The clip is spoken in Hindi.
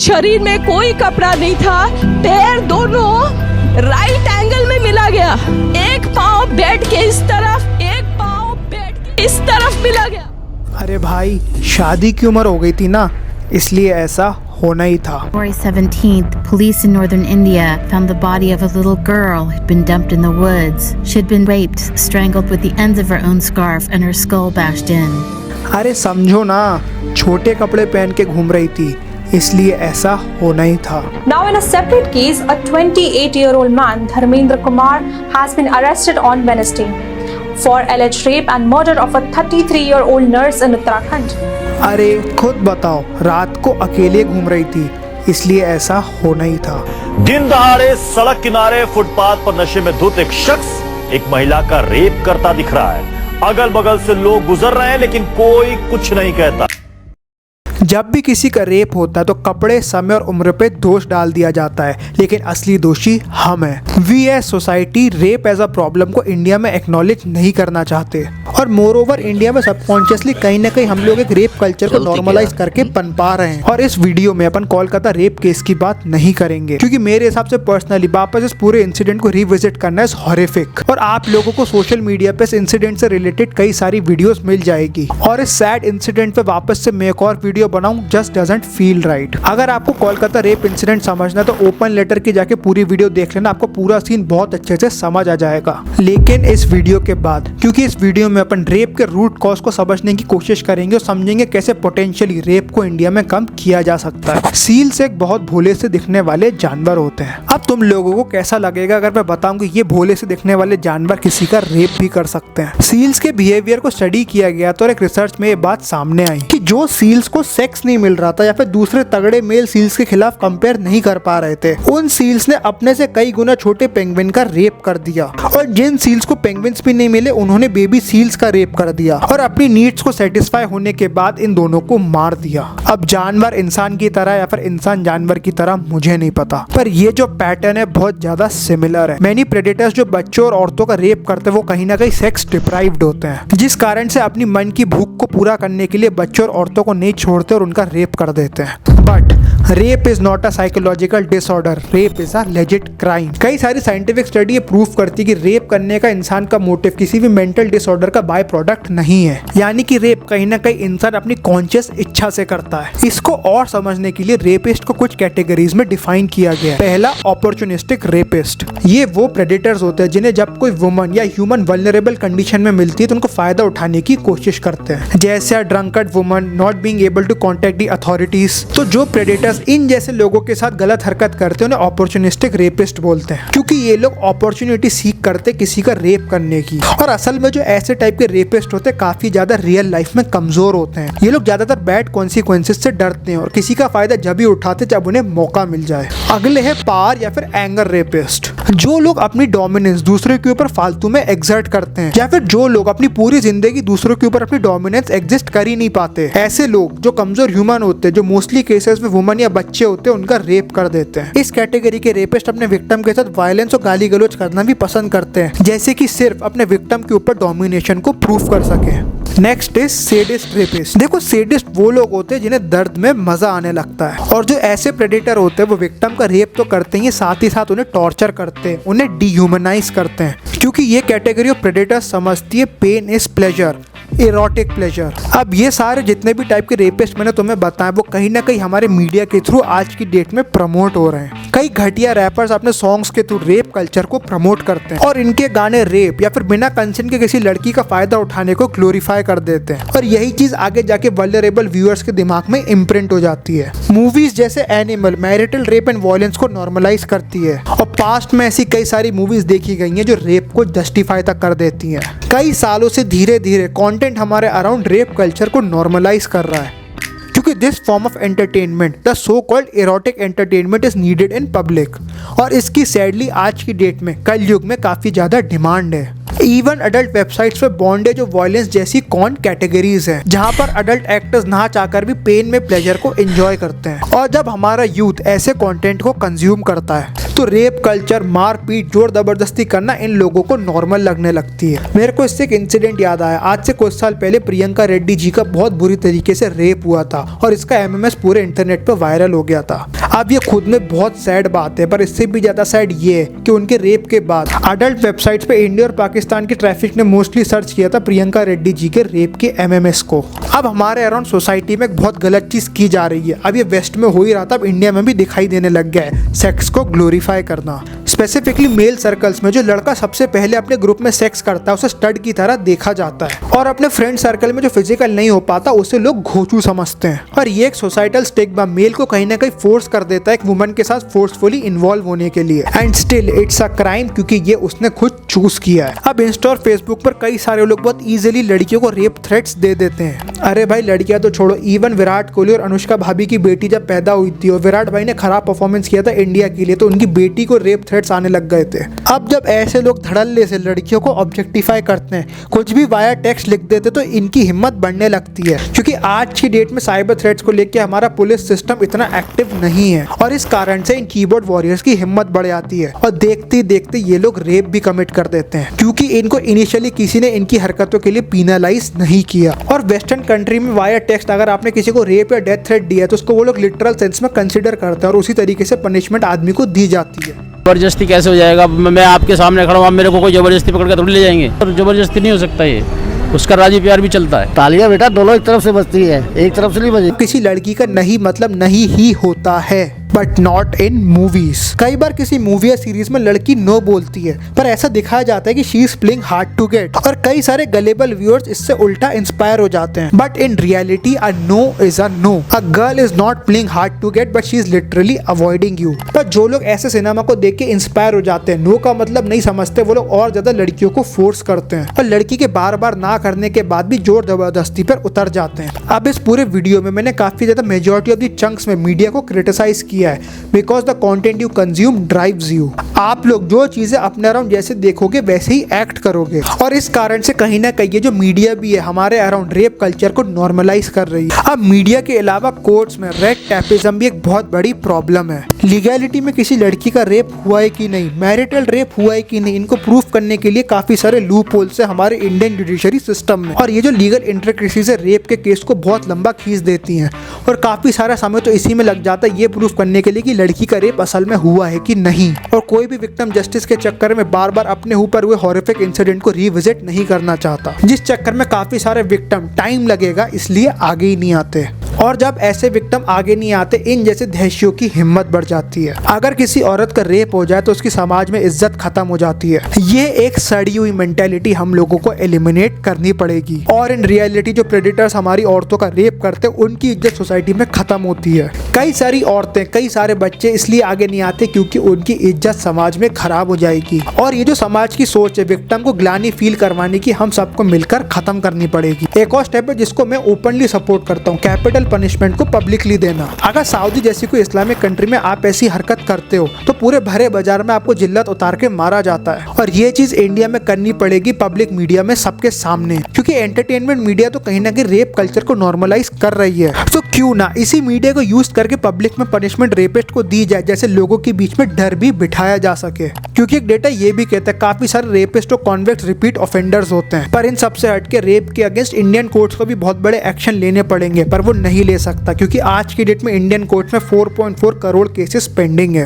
शरीर में कोई कपड़ा नहीं था, पैर दोनों राइट एंगल में मिला गया, एक पाँव बेड के इस तरफ, एक पाँव बेड के इस तरफ मिला गया। अरे भाई, शादी की उम्र हो गई थी ना, इसलिए ऐसा होना ही था। February 17th, police in northern India found the body of a little girl who'd been dumped in the woods. She'd been raped, strangled with the ends of her own scarf and her skull bashed in. अरे समझो ना, छोटे कपड़े पहन के घूम रही थी, इसलिए ऐसा होना ही था। Now in a separate case, a 28-year-old man, Dharmendra Kumar, has been arrested on Wednesday for alleged rape and murder of a 33-year-old nurse in Uttarakhand. अरे खुद बताओ, रात को अकेले घूम रही थी, इसलिए ऐसा होना ही था। दिन दहाड़े सड़क किनारे फुटपाथ पर नशे में धुत एक शख्स एक महिला का रेप करता दिख रहा है। अगल बगल से लोग गुजर रहे हैं, लेकिन कोई कुछ नहीं कहता। जब भी किसी का रेप होता है तो कपड़े, समय और उम्र पे दोष डाल दिया जाता है, लेकिन असली दोषी हम हैं। We as society rape as a problem को इंडिया में एक्नॉलेज नहीं करना चाहते, और मोर ओवर इंडिया में सबकॉन्शियसली कहीं ना कहीं हम लोग एक रेप कल्चर को नॉर्मलाइज करके पनपा रहे हैं। और इस वीडियो में अपन कोलकाता रेप केस की बात नहीं करेंगे, क्योंकि मेरे हिसाब से पर्सनली वापस इस पूरे इंसिडेंट को रिविजिट करना इज हॉरिफिक, और आप लोगों को सोशल मीडिया पे इस इंसिडेंट से रिलेटेड कई सारी वीडियोस मिल जाएगी। और इस सैड इंसिडेंट पे वापस से मैं एक और वीडियो बनाऊं जस्ट डजंट फील राइट। अगर आपको कोलकाता रेप इंसिडेंट समझना है तो ओपन लेटर की जाके पूरी वीडियो देख लेना, आपको पूरा सीन बहुत अच्छे से समझ आ जाएगा। लेकिन इस वीडियो के बाद, क्योंकि इस वीडियो में अपन रेप के रूट कॉज को समझने की कोशिश करेंगे और समझेंगे कैसे पोटेंशियली रेप को इंडिया में कम किया जा सकता है। सील्स एक बहुत भोले से दिखने वाले जानवर होते हैं। अब तुम लोगों को कैसा लगेगा अगर मैं बताऊं कि ये भोले से दिखने वाले जानवर किसी का रेप भी कर सकते हैं? सील्स के बिहेवियर को स्टडी किया गया तो एक रिसर्च में ये बात सामने आई कि जो सील्स को सेक्स नहीं मिल रहा था या फिर दूसरे तगड़े मेल सील्स के खिलाफ कंपेयर नहीं कर पा रहे थे, उन सील्स ने अपने से कई गुना छोटे पेंगुइन का रेप कर दिया। और जिन सील्स को पेंगुइन्स भी नहीं मिले, उन्होंने बेबी सील्स का रेप कर दिया और अपनी नीड्स को सेटिस्फाई होने के बाद इन दोनों को मार दिया। अब जानवर इंसान की तरह या फिर इंसान जानवर की तरह मुझे नहीं पता, पर ये जो पैटर्न है बहुत ज्यादा सिमिलर है। मैनी प्रेडेटर्स जो बच्चों और औरतों का रेप करते हैं वो कहीं ना कहीं सेक्स डिप्राइव्ड होते हैं, जिस कारण से अपनी मन की भूख को पूरा करने के लिए बच्चों और औरतों को नहीं छोड़ते और उनका रेप कर देते हैं। But rape is not a psychological disorder, rape is a legit crime. कई सारी साइंटिफिक स्टडी ये प्रूव करती है कि रेप करने का इंसान का मोटिव किसी भी मेंटल डिसऑर्डर का बाय प्रोडक्ट नहीं है, यानी कि रेप कहीं ना कहीं इंसान अपनी कॉन्शियस इच्छा से करता है। इसको और समझने के लिए रेपिस्ट को कुछ कैटेगरीज में डिफाइन किया गया है। पहला, अपॉर्चुनिस्टिक रेपिस्ट। ये वो प्रेडेटर्स होते हैं जिन्हें जब कोई वुमन या ह्यूमन वल्नरेबल कंडीशन में मिलती है तो उनको फायदा उठाने की कोशिश करते हैं, जैसे drunkard woman not being able to contact the authorities. तो जो प्रेडेटर्स इन जैसे लोगों के साथ गलत हरकत करते हैं उन्हें अपॉर्चुनिस्टिक रेपिस्ट बोलते हैं, क्योंकि ये लोग अपॉर्चुनिटी सीख करते किसी का रेप करने की। और असल में जो ऐसे टाइप के रेपिस्ट होते हैं काफी ज्यादा रियल लाइफ में कमजोर होते हैं। ये लोग ज्यादातर बैड कॉन्सिक्वेंसेस से डरते हैं और किसी का फायदा जब भी उठाते जब उन्हें मौका मिल जाए। अगले है पावर या फिर एंगर रेपिस्ट। जो लोग अपनी डोमिनेंस दूसरे के ऊपर फालतू में एग्जर्ट करते हैं, या फिर जो लोग अपनी पूरी जिंदगी दूसरों के ऊपर अपनी डोमिनेंस एग्जिस्ट कर ही नहीं पाते। ऐसे लोग जो कमजोर ह्यूमन होते हैं, जो मोस्टली केसेस में वुमन या बच्चे होते हैं, उनका रेप कर देते हैं। इस कैटेगरी के रेपिस्ट अपने विक्टिम के साथ वायलेंस और गाली गलौज करना भी पसंद करते हैं, जैसे कि सिर्फ अपने विक्टिम के ऊपर डोमिनेशन को प्रूव कर सके। Next is sadist rapist. देखो, सैडिस्ट वो लोग होते हैं जिन्हें दर्द में मजा आने लगता है, और जो ऐसे प्रेडेटर होते हैं वो विक्टिम का रेप तो करते ही साथ उन्हें टॉर्चर करते हैं, उन्हें डिह्यूमनाइज करते हैं, क्योंकि ये कैटेगरी ऑफ प्रेडेटर समझती है pain is pleasure, erotic pleasure. अब ये सारे जितने भी टाइप के रेपिस्ट मैंने तुम्हें बताया वो कहीं ना कहीं हमारे मीडिया के थ्रू आज की डेट में प्रमोट हो रहे हैं। कई घटिया रैपर्स अपने सॉन्ग्स के थ्रू रेप कल्चर को प्रमोट करते हैं और इनके गाने रेप या फिर बिना कंसेंट के किसी लड़की का फायदा उठाने को ग्लोरीफाई कर देते हैं, और यही चीज आगे जाके वल्नरेबल व्यूअर्स के दिमाग में इम्प्रिंट हो जाती है। मूवीज जैसे animal marital rape and violence को नॉर्मलाइज करती है, और पास्ट में ऐसी कई सारी मूवीज देखी गई हैं जो रेप को जस्टिफाई तक कर देती हैं। कई सालों से धीरे धीरे कंटेंट हमारे अराउंड रेप कल्चर को नॉर्मलाइज कर रहा है, क्योंकि this form of entertainment, the so called erotic entertainment, is needed in public, और इसकी सैडली आज की डेट में कलयुग में काफी ज्यादा डिमांड है। इवन अडल्ट वेबसाइट्स पे बॉन्डेज और वायलेंस जैसी कॉन कैटेगरीज हैं, जहां पर अडल्ट एक्टर्स ना चाहकर भी पेन में प्लेजर को एंजॉय करते हैं। और जब हमारा यूथ ऐसे कंटेंट को कंज्यूम करता है तो तो रेप कल्चर, मारपीट, जोर जबरदस्ती करना इन लोगों को नॉर्मल लगने लगती है। मेरे को इससे एक इंसिडेंट याद आया। आज से कुछ साल पहले प्रियंका रेड्डी जी का बहुत बुरी तरीके से रेप हुआ था और इसका एमएमएस पूरे इंटरनेट पे वायरल हो गया था। अब ये खुद में बहुत सैड बात है, पर इससे भी ज्यादा सैड ये है कि उनके रेप के बाद अडल्ट वेबसाइट्स पे इंडिया और पाकिस्तान की ट्रैफिक ने मोस्टली सर्च किया था प्रियंका रेड्डी जी के रेप के एमएमएस को। अब हमारे अराउंड सोसाइटी में बहुत गलत चीज की जा रही है। अब ये वेस्ट में हो ही रहा था, अब इंडिया में भी दिखाई देने लग गया है सेक्स को ग्लोरीफाई करना। स्पेसिफिकली मेल सर्कल्स में जो लड़का सबसे पहले अपने ग्रुप में सेक्स करता है उसे स्टड की तरह देखा जाता है, और अपने फ्रेंड सर्कल में जो फिजिकल नहीं हो पाता उसे लोग घोचू समझते हैं। और ये एक सोसाइटल स्टिग्मा मेल को कहीं ना कहीं फोर्स कर देता है एक वुमन के साथ फोर्सफुली इन्वॉल्व होने के लिए। And still it's a crime, क्योंकि ये उसने खुद चूज किया है। अब इंस्टा और फेसबुक पर कई सारे लोग बहुत इजीली लड़कियों को रेप थ्रेट्स दे देते हैं। अरे भाई लड़कियां तो छोड़ो, इवन विराट कोहली और अनुष्का भाभी की बेटी जब पैदा हुई थी और विराट भाई ने खराब परफॉर्मेंस किया था इंडिया के लिए, तो उनकी बेटी को रेप थ्रेट्स आने लग गए थे। अब जब ऐसे लोग धड़ल्ले से लड़कियों को ऑब्जेक्टिफाई करते हैं, कुछ भी वाया टेक्स्ट लिख देते, तो इनकी हिम्मत बढ़ने लगती है। क्योंकि आज की डेट में साइबर थ्रेट्स को लेकर हमारा पुलिस सिस्टम इतना एक्टिव नहीं है, और इस कारण से इन कीबोर्ड वॉरियर्स की हिम्मत बढ़ जाती है और देखते देखते ये लोग रेप भी कमिट कर देते हैं, क्योंकि इनको इनिशियली किसी ने इनकी हरकतों के लिए पीनलाइज नहीं किया। और वेस्टर्न कंट्री में वाया टेक्स्ट अगर आपने किसी को रेप या डेथ थ्रेट दिया तो उसको वो लोग लिटरल सेंस में कंसिडर करते हैं और उसी तरीके से पनिशमेंट आदमी को दी जाती है। जबरदस्ती कैसे हो जाएगा? मैं आपके सामने खड़ा हूँ, आप मेरे को कोई जबरदस्ती पकड़ कर थोड़ी ले जाएंगे। और जबरदस्ती नहीं हो सकता, ये उसका राजी प्यार भी चलता है। तालियां बेटा दोनों एक तरफ से बजती है, एक तरफ से नहीं बजी। किसी लड़की का नहीं मतलब नहीं ही होता है, बट नॉट इन मूवीज। कई बार किसी मूवी या सीरीज में लड़की नो बोलती है, पर ऐसा दिखाया जाता है कि she is playing hard to get, और कई सारे गलेबल व्यूअर्स इससे उल्टा इंस्पायर हो जाते हैं। But in reality a no is a no. A girl is not playing hard to get, but she is literally avoiding you. पर जो लोग ऐसे सिनेमा को देख के इंस्पायर हो जाते हैं, नो का मतलब नहीं समझते, वो लोग और ज्यादा लड़कियों को फोर्स करते हैं और लड़की के बार बार ना करने के बाद भी जोर जबरदस्ती पर उतर जाते हैं। अब इस पूरे वीडियो में मैंने काफी ज्यादा मेजॉरिटी ऑफ द चंक्स में मीडिया को क्रिटिसाइज किया है, because the content you consume drives you. आप लोग जो चीजें अपने अराउंड जैसे देखोगे वैसे ही एक्ट करोगे, और इस कारण से कहीं ना कहीं ये जो मीडिया भी है हमारे अराउंड रेप कल्चर को नॉर्मलाइज कर रही है। अब मीडिया के अलावा कोर्ट्स में रेड टैपिज्म भी एक बहुत बड़ी प्रॉब्लम है। लीगैलिटी में किसी लड़की का रेप हुआ है कि नहीं, मैरिटल रेप हुआ है कि नहीं, इनको प्रूफ करने के लिए काफी सारे लूप होल्स है हमारे इंडियन जुडिशरी सिस्टम में, और ये जो लीगल इंट्रिकेसीज है रेप के केस को बहुत लंबा खींच देती हैं, और काफी सारा समय तो इसी में लग जाता है ये प्रूफ करने के लिए कि लड़की का रेप असल में हुआ है कि नहीं। और कोई भी विक्टिम जस्टिस के चक्कर में बार बार अपने ऊपर हुए हॉरिफिक इंसिडेंट को रिविजिट नहीं करना चाहता, जिस चक्कर में काफी सारे विक्टिम टाइम लगेगा इसलिए आगे ही नहीं आते। और जब ऐसे विक्टिम आगे नहीं आते, इन जैसे दहशियों की हिम्मत बढ़ जाती है। अगर किसी औरत का रेप हो जाए तो उसकी समाज में इज्जत खत्म हो जाती है। ये एक सड़ी हुई मेंटेलिटी हम लोगों को एलिमिनेट करनी पड़ेगी, और इन रियलिटी जो प्रेडिटर्स हमारी औरतों का रेप करते हैं उनकी इज्जत सोसाइटी में खत्म होती है। कई सारी औरतें, कई सारे बच्चे इसलिए आगे नहीं आते क्योंकि उनकी इज्जत समाज में खराब हो जाएगी, और ये जो समाज की सोच है विक्टिम को ग्लानि फील करवाने की, हम सबको मिलकर खत्म करनी पड़ेगी। एक और स्टेप है जिसको मैं ओपनली सपोर्ट करता हूँ, कैपिटल पनिशमेंट को पब्लिकली देना। अगर सऊदी जैसी कोई इस्लामिक कंट्री में आप ऐसी हरकत करते हो तो पूरे भरे बाजार में आपको जिल्लत उतार के मारा जाता है, और ये चीज इंडिया में करनी पड़ेगी पब्लिक मीडिया में सबके सामने, क्योंकि एंटरटेनमेंट मीडिया तो कहीं ना कहीं रेप कल्चर को नॉर्मलाइज कर रही है। तो क्यों ना इसी मीडिया को यूज करके पब्लिक में पनिशमेंट रेपिस्ट को दी जाए, जैसे लोगों के बीच में डर भी बिठाया जा सके। क्योंकि एक डेटा ये भी कहता है काफी सारे रेपिस्ट और कॉन्विक्ट रिपीट ऑफेंडर्स होते हैं, पर इन सबसे हटके रेप के अगेंस्ट इंडियन कोर्ट्स को भी बहुत बड़े एक्शन लेने पड़ेंगे, पर वो नहीं ले सकता क्योंकि आज की डेट में इंडियन कोर्ट में 4.4 करोड़ केसेस पेंडिंग है।